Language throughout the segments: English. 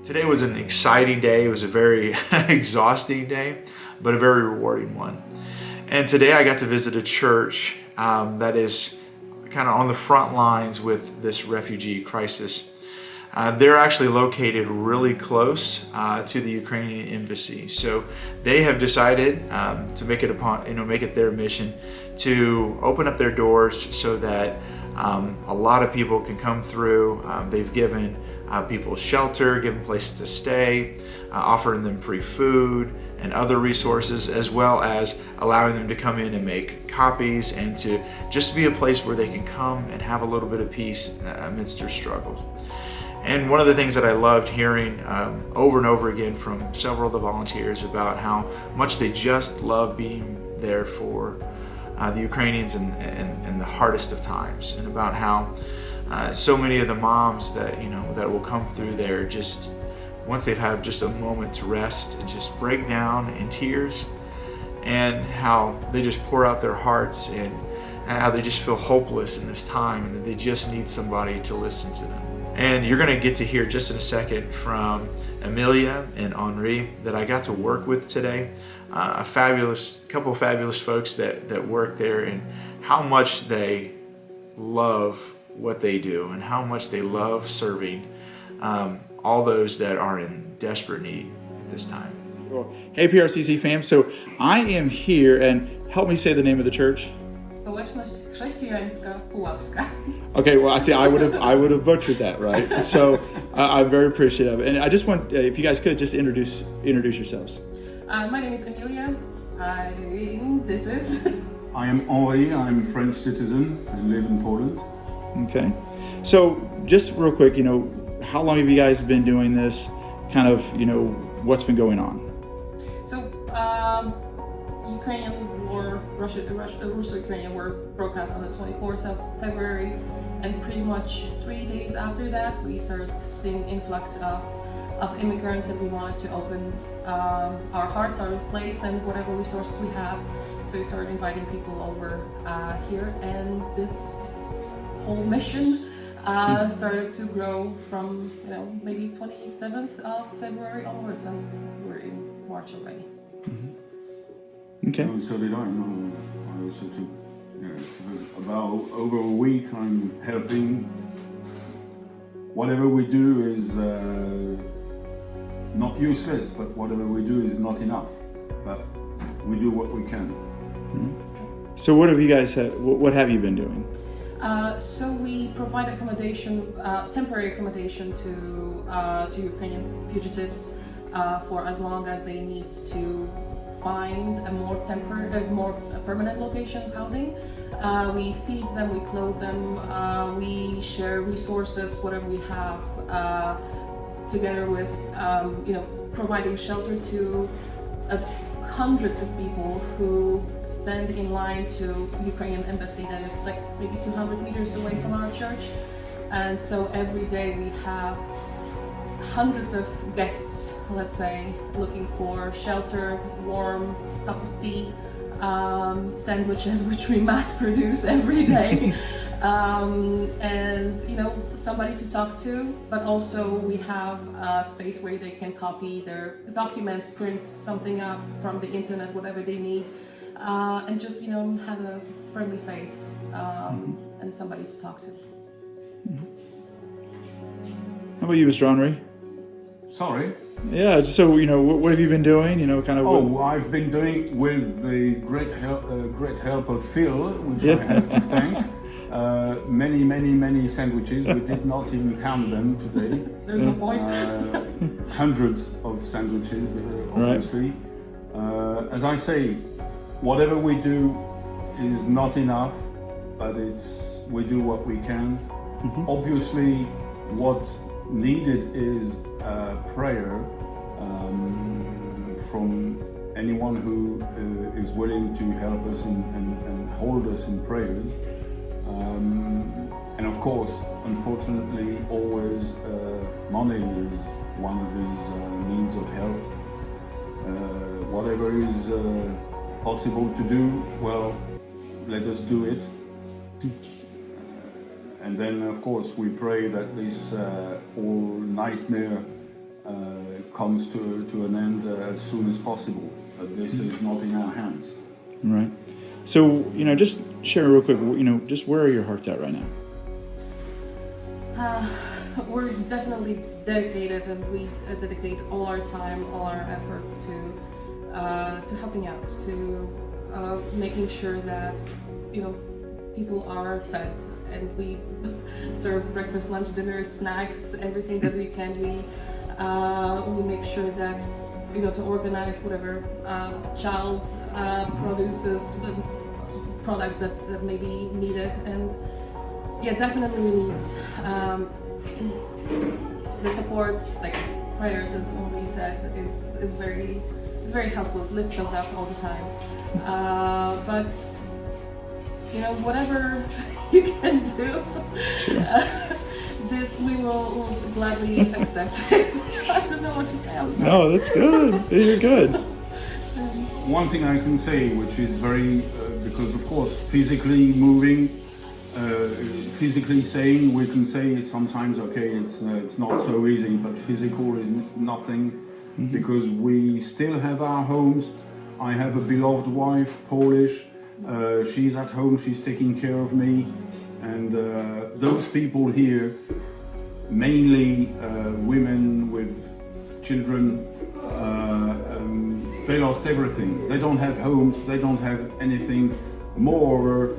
Today was an exciting day. It was a very exhausting day, but a very rewarding one. And today I got to visit a church that is kind of on the front lines with this refugee crisis. They're actually located really close to the Ukrainian embassy, so they have decided to make it their mission to open up their doors so that a lot of people can come through. They've given people shelter, given places to stay, offering them free food and other resources, as well as allowing them to come in and make copies and to just be a place where they can come and have a little bit of peace amidst their struggles. And one of the things that I loved hearing over and over again from several of the volunteers about how much they just love being there for the Ukrainians in the hardest of times, and about how so many of the moms that will come through there, just once they've had just a moment to rest, and just break down in tears, and how they just pour out their hearts, and how they just feel hopeless in this time, and that they just need somebody to listen to them. And you're going to get to hear just in a second from Amelia and Henri that I got to work with today. A couple of fabulous folks that work there, and how much they love what they do and how much they love serving all those that are in desperate need at this time. Hey PRCC fam, so I am here, and help me say the name of the church. Społeczność Chrześcijańska Puławska. Okay, well, I would have butchered that, right? So I'm very appreciative, and I just want, if you guys could just introduce yourselves. My name is Amelia. This is. I am Henri. I'm French citizen. I live in Poland. Okay, so just real quick, how long have you guys been doing this? Kind of, what's been going on? So, Ukrainian war, Russo-Ukrainian war broke out on the 24th of February, and pretty much 3 days after that, we started seeing influx of immigrants, and we wanted to open our hearts, our place, and whatever resources we have. So we started inviting people over here, and this whole mission started to grow from maybe 27th of February onwards, and we're in March already. Mm-hmm. Okay. So did I. I also took about over a week. I'm helping. Whatever we do is not useless, but whatever we do is not enough. But we do what we can. Mm-hmm. So what have you guys what have you been doing? So we provide temporary accommodation to Ukrainian fugitives for as long as they need to find a more permanent location of housing. We feed them, we clothe them, we share resources, whatever we have, together with providing shelter to hundreds of people who stand in line to Ukrainian embassy that is like maybe 200 meters away from our church. And so every day we have hundreds of guests, let's say, looking for shelter, warm cup of tea, sandwiches, which we mass produce every day, and somebody to talk to. But also we have a space where they can copy their documents, print something up from the internet, whatever they need, and just have a friendly face and somebody to talk to. How about you, Mr. Henri? Sorry. Yeah, so what have you been doing? I've been doing with the great help of Phil, which I have to thank. Many sandwiches. We did not even count them today. There's no point. Hundreds of sandwiches, obviously. Right. As I say, whatever we do is not enough, but we do what we can. Mm-hmm. Obviously, what needed is prayer from anyone who is willing to help us and hold us in prayers. And of course, unfortunately, always money is one of these means of help. Whatever is possible to do, well, let us do it. And then, of course, we pray that this whole nightmare comes to an end as soon as possible. But this is not in our hands. Right. So, just share real quick, just where are your hearts at right now? We're definitely dedicated, and we dedicate all our time, all our efforts to helping out, to making sure that people are fed, and we serve breakfast, lunch, dinner, snacks, everything that we can. We make sure that to organize whatever child produces products that may be needed, and definitely we need the support, like prayers, as Henri said, is very helpful. It lifts us up all the time. But whatever you can do, this we will gladly accept it. I don't know what to say. I'm sorry. No, that's good. You're good. One thing I can say, which is very, because of course physically moving, physically saying, we can say sometimes, okay, it's not so easy, but physical is nothing, because we still have our homes. I have a beloved wife, Polish. She's at home, she's taking care of me, and those people here, mainly women with children, they lost everything. They don't have homes, they don't have anything. Moreover,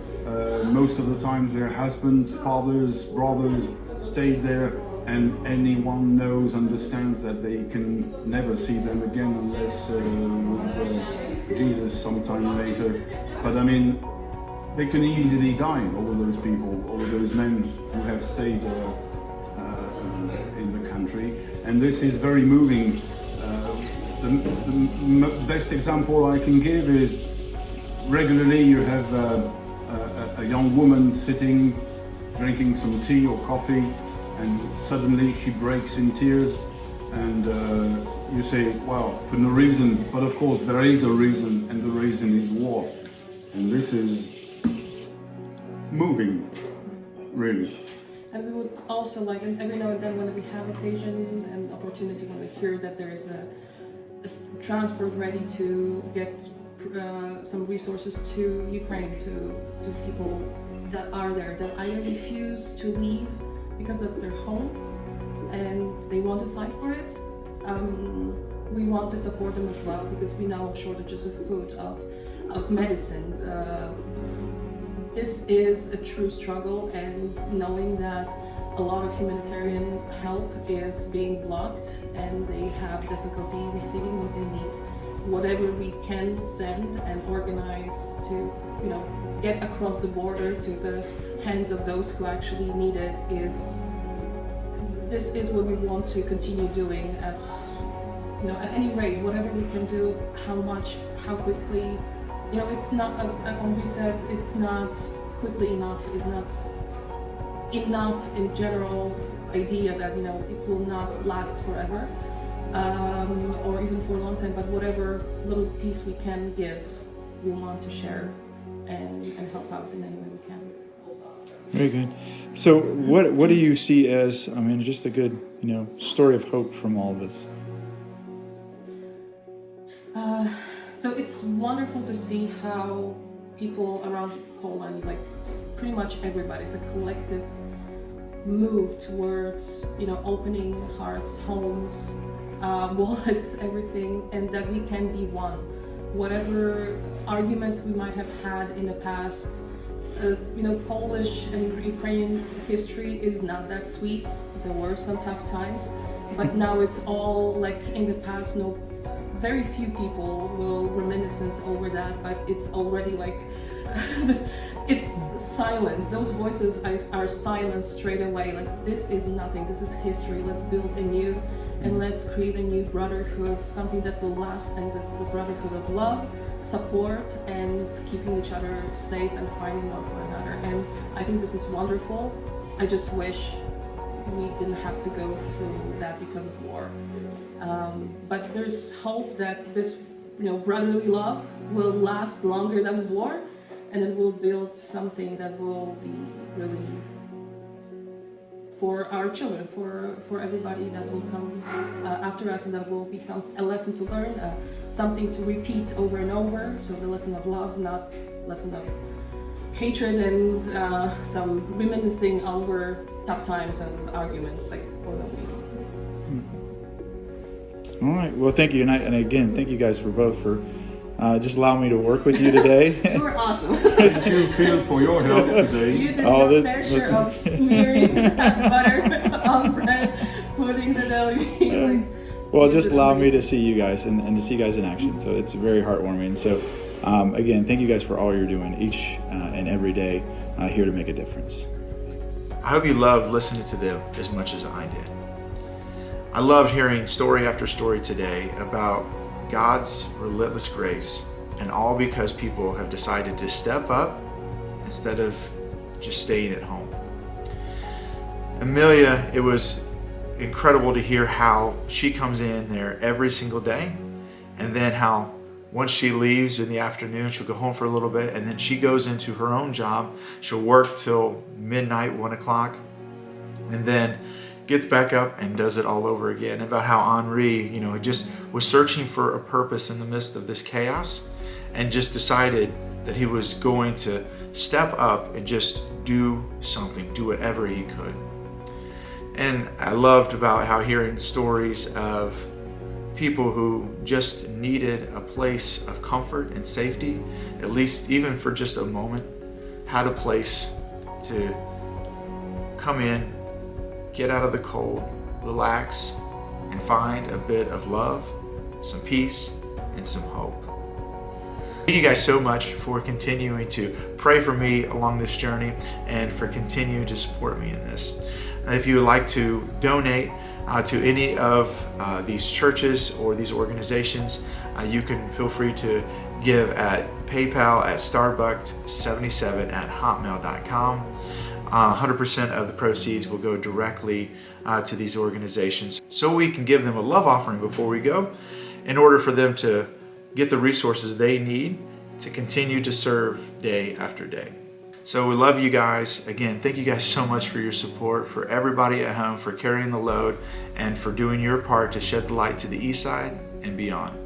most of the times their husbands, fathers, brothers stayed there, and anyone knows, understands that they can never see them again unless with Jesus sometime later. But I mean, they can easily die, all those people, all those men who have stayed in the country. And this is very moving. The best example I can give is regularly you have a young woman sitting, drinking some tea or coffee, and suddenly she breaks in tears, and you say, well, for no reason, but of course there is a reason, and the reason is war. And this is moving, really. And we would also like, and every now and then when we have occasion and opportunity, when we hear that there is a transport ready to get some resources to Ukraine, to people that are there, that either refuse to leave because that's their home and they want to fight for it. We want to support them as well, because we know of shortages of food, of medicine. This is a true struggle, and knowing that a lot of humanitarian help is being blocked and they have difficulty receiving what they need. Whatever we can send and organize to, get across the border to the hands of those who actually need it this is what we want to continue doing at any rate, whatever we can do, how much, how quickly. It's not, as Henri said, it's not quickly enough, it's not enough in general idea that, it will not last forever, or even for a long time, but whatever little piece we can give, we want to share and help out in any way we can. Very good. So what do you see as, just a good, story of hope from all of this? So it's wonderful to see how people around Poland, like pretty much everybody, it's a collective move towards, opening hearts, homes, wallets, everything, and that we can be one. Whatever arguments we might have had in the past, Polish and Ukrainian history is not that sweet. There were some tough times, but now it's all like in the past. Very few people will reminiscence over that, but it's already like it's silence. Those voices are silenced straight away. Like, this is nothing. This is history. Let's build anew, and let's create a new brotherhood, something that will last, and that's the brotherhood of love, support, and keeping each other safe and fighting one for another. And I think this is wonderful. I just wish we didn't have to go through that because of war. But there's hope that this, brotherly love will last longer than war, and it will build something that will be really for our children, for everybody that will come after us, and that will be a lesson to learn, something to repeat over and over. So the lesson of love, not lesson of hatred and some reminiscing over tough times and arguments like for no reason. All right. Well, thank you, and again, thank you guys for just allowing me to work with you today. You were awesome. Thank you, Phil, for your help today. You did Oh, your this- fair share of smearing that butter on bread, putting the dough. Well, just allow me to see you guys and to see you guys in action. So it's very heartwarming. So again, thank you guys for all you're doing each and every day here to make a difference. I hope you loved listening to them as much as I did. I loved hearing story after story today about God's relentless grace, and all because people have decided to step up instead of just staying at home. Amelia, it was incredible to hear how she comes in there every single day, and then how once she leaves in the afternoon, she'll go home for a little bit, and then she goes into her own job. She'll work till midnight, 1 o'clock, and then gets back up and does it all over again. About how Henri, he just was searching for a purpose in the midst of this chaos, and just decided that he was going to step up and just do something, do whatever he could. And I loved about how hearing stories of people who just needed a place of comfort and safety, at least even for just a moment, had a place to come in, get out of the cold, relax, and find a bit of love, some peace, and some hope. Thank you guys so much for continuing to pray for me along this journey and for continuing to support me in this. If you would like to donate to any of these churches or these organizations, you can feel free to give at PayPal at starbucked77@hotmail.com. 100% of the proceeds will go directly to these organizations, so we can give them a love offering before we go, in order for them to get the resources they need to continue to serve day after day. So we love you guys. Again, thank you guys so much for your support, for everybody at home, for carrying the load, and for doing your part to shed the light to the east side and beyond.